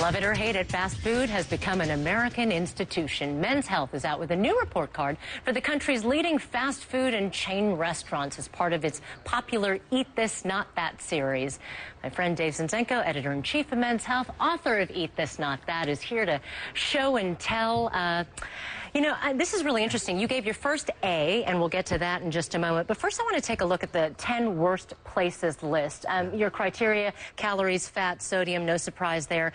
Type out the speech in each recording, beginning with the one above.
Love it or hate it, fast food has become an American institution. Men's Health is out with a new report card for the country's leading fast food and chain restaurants as part of its popular Eat This, Not That series. My friend Dave Zinczenko, editor-in-chief of Men's Health, author of Eat This, Not That, is here to show and tell. This is really interesting. You gave your first A, and we'll get to that in just a moment. But first, I want to take a look at the 10 worst places list. Your criteria: calories, fat, sodium, no surprise there.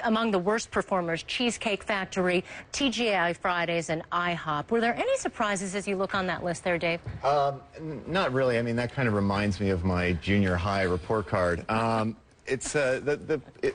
Among the worst performers, Cheesecake Factory, TGI Fridays, and IHOP. Were there any surprises as you look on that list there, Dave? Not really. I mean, that kind of reminds me of my junior high report card. It's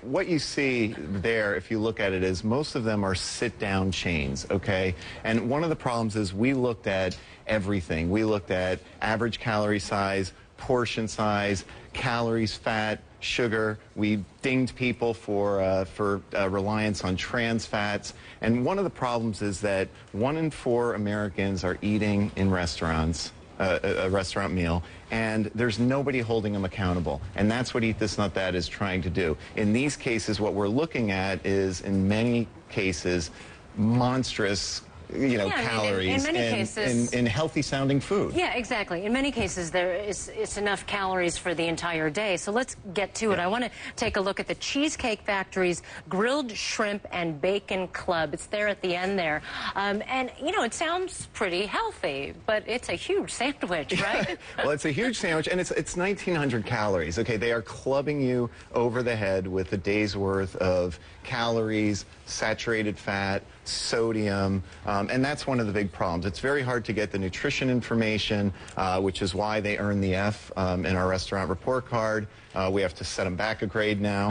what you see there, if you look at it, is most of them are sit-down chains, okay? And one of the problems is we looked at everything. We looked at average calorie size, portion size, calories, fat, sugar. We dinged people for reliance on trans fats. And one of the problems is that 1 in 4 Americans are eating in restaurants. A restaurant meal, and there's nobody holding them accountable. And that's what Eat This, Not That is trying to do. In these cases, what we're looking at is, in many cases, monstrous calories in many cases, in healthy-sounding food. Yeah, exactly. In many cases, it's enough calories for the entire day. So let's get to it. I want to take a look at the Cheesecake Factory's Grilled Shrimp and Bacon Club. It's there at the end there. It sounds pretty healthy, but it's a huge sandwich, right? Well, it's a huge sandwich, and it's 1,900 calories. Okay, they are clubbing you over the head with a day's worth of calories, saturated fat, sodium, and that's one of the big problems. It's very hard to get the nutrition information, which is why they earn the F in our restaurant report card. We have to set them back a grade now.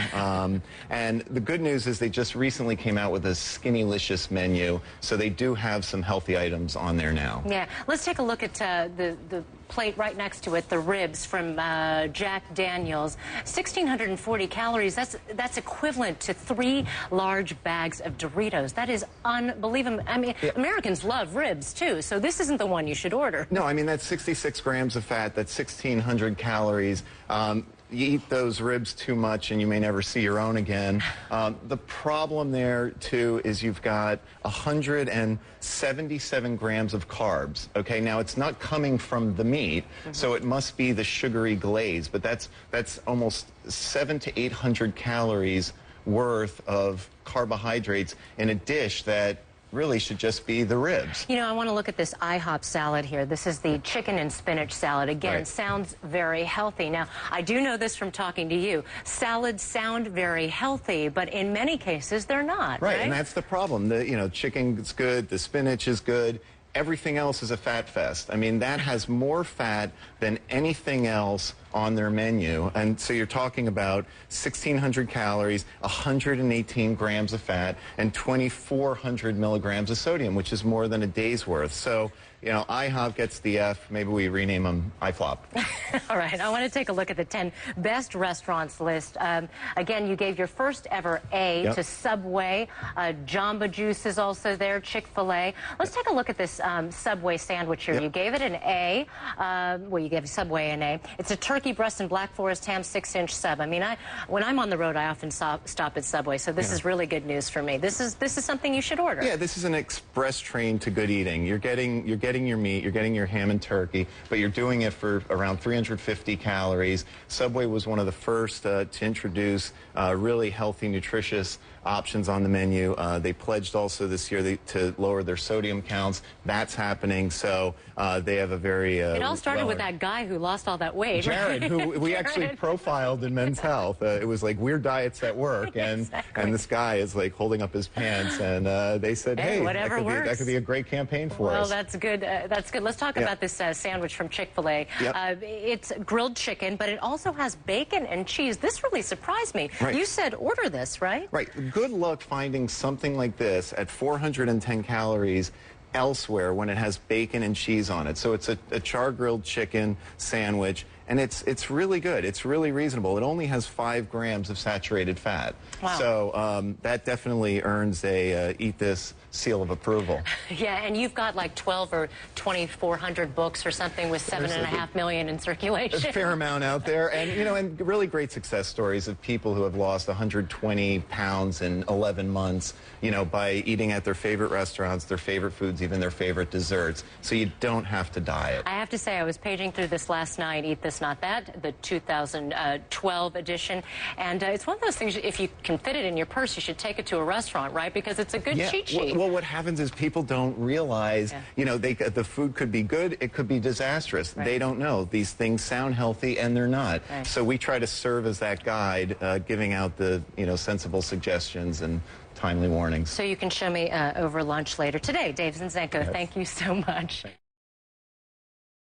And the good news is they just recently came out with a Skinnylicious menu, so they do have some healthy items on there now. Yeah, let's take a look at the plate right next to it, the ribs from Jack Daniel's. 1,640 calories. That's equivalent to 3 large bags of Doritos. That is unbelievable. I mean, yeah. Americans love ribs too, so this isn't the one you should order. No, I mean, that's 66 grams of fat. That's 1,600 calories. You eat those ribs too much and you may never see your own again. The problem there, too, is you've got 177 grams of carbs. Okay, now it's not coming from the meat, so it must be the sugary glaze, but that's almost 700 to 800 calories worth of carbohydrates in a dish that really should just be the ribs. You know, I want to look at this IHOP salad here. This is the chicken and spinach salad. Again, right. Sounds very healthy. Now, I do know this from talking to you. Salads sound very healthy, but in many cases, they're not. Right, and that's the problem. The chicken is good, the spinach is good. Everything else is a fat fest. I mean, that has more fat than anything else on their menu. And so you're talking about 1,600 calories, 118 grams of fat, and 2,400 milligrams of sodium, which is more than a day's worth. So, IHOP gets the F. Maybe we rename them iFlop. All right. I want to take a look at the 10 best restaurants list. Again, you gave your first ever A to Subway. Jamba Juice is also there, Chick-fil-A. Let's take a look at this Subway sandwich here. You gave it an A. You gave Subway an A. It's a turkey breast and Black Forest ham 6-inch sub. I mean, when I'm on the road, I often stop at Subway, so this is really good news for me. This is something you should order. Yeah, this is an express train to good eating. You're getting your meat, you're getting your ham and turkey, but you're doing it for around 350 calories. Subway was one of the first to introduce really healthy, nutritious options on the menu. They pledged also this year to lower their sodium counts. That's happening, so they have a very It all started with that guy who lost all that weight. Jared, who we actually profiled in Men's Health. It was like weird diets at work, and this guy is like holding up his pants, and they said, hey, that could be a great campaign for us. Well, that's good. That's good. Let's talk about this sandwich from Chick-fil-A. It's grilled chicken, but it also has bacon and cheese. This really surprised me. Right. You said order this, right? Right. Good luck finding something like this at 410 calories elsewhere when it has bacon and cheese on it. So it's a char-grilled chicken sandwich. and it's really good. It's really reasonable. It only has 5 grams of saturated fat. Wow. So that definitely earns a Eat This seal of approval. Yeah, and you've got like 12 or 2,400 books or something with 7.5 million in circulation. A fair amount out there, and and really great success stories of people who have lost 120 pounds in 11 months, by eating at their favorite restaurants, their favorite foods, even their favorite desserts. So you don't have to diet. I have to say, I was paging through this last night, Eat This Not That, the 2012 edition, and it's one of those things, if you can fit it in your purse, you should take it to a restaurant, right? Because it's a good cheat sheet. Well, what happens is people don't realize, the food could be good, it could be disastrous. Right. They don't know. These things sound healthy, and they're not. Right. So we try to serve as that guide, giving out the, sensible suggestions and timely warnings. So you can show me over lunch later today. Dave Zinczenko, thank you so much.